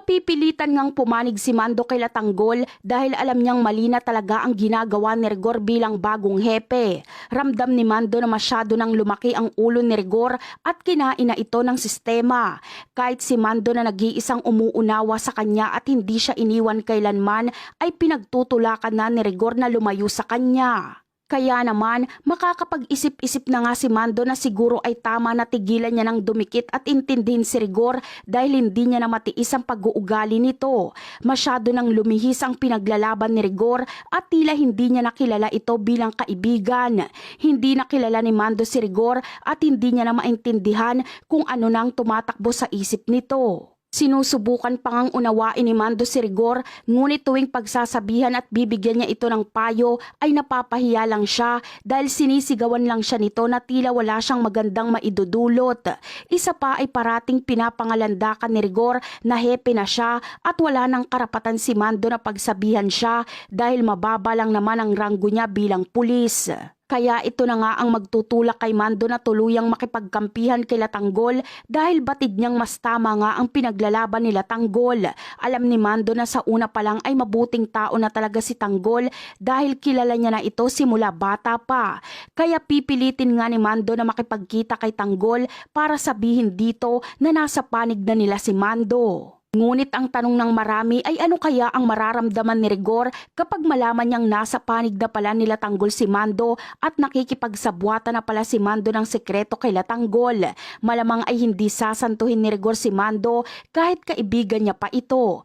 Napipilitan ngang pumanig si Mando kay Latanggol dahil alam niyang mali na talaga ang ginagawa ni Rigor bilang bagong hepe. Ramdam ni Mando na masyado nang lumaki ang ulo ni Rigor at kinain na ito ng sistema. Kahit si Mando na nag-iisang umuunawa sa kanya at hindi siya iniwan kailanman ay pinagtutulakan na ni Rigor na lumayo sa kanya. Kaya naman, makakapag-isip-isip na nga si Mando na siguro ay tama na tigilan niya ng dumikit at intindihin si Rigor dahil hindi niya na matiis ang pag-uugali nito. Masyado nang lumihis ang pinaglalaban ni Rigor at tila hindi niya nakilala ito bilang kaibigan. Hindi nakilala ni Mando si Rigor at hindi niya na maintindihan kung ano nang tumatakbo sa isip nito. Sinusubukan pa ngang unawain ni Mando si Rigor, ngunit tuwing pagsasabihan at bibigyan niya ito ng payo ay napapahiya lang siya dahil sinisigawan lang siya nito na tila wala siyang magandang maidudulot. Isa pa ay parating pinapangalandakan ni Rigor na hepe na siya at wala nang karapatan si Mando na pagsabihan siya dahil mababa lang naman ang ranggo niya bilang pulis. Kaya ito na nga ang magtutulak kay Mando na tuluyang makipagkampihan kay Latanggol dahil batid niyang mas tama nga ang pinaglalaban ni Latanggol. Alam ni Mando na sa una pa lang ay mabuting tao na talaga si Tanggol dahil kilala niya na ito simula bata pa. Kaya pipilitin nga ni Mando na makipagkita kay Tanggol para sabihin dito na nasa panig na nila si Mando. Ngunit ang tanong ng marami ay ano kaya ang mararamdaman ni Rigor kapag malaman niyang nasa panig na pala nila Tanggol si Mando at nakikipagsabwata na pala si Mando ng sekreto kay Latanggol. Malamang ay hindi sasantuhin ni Rigor si Mando kahit kaibigan niya pa ito.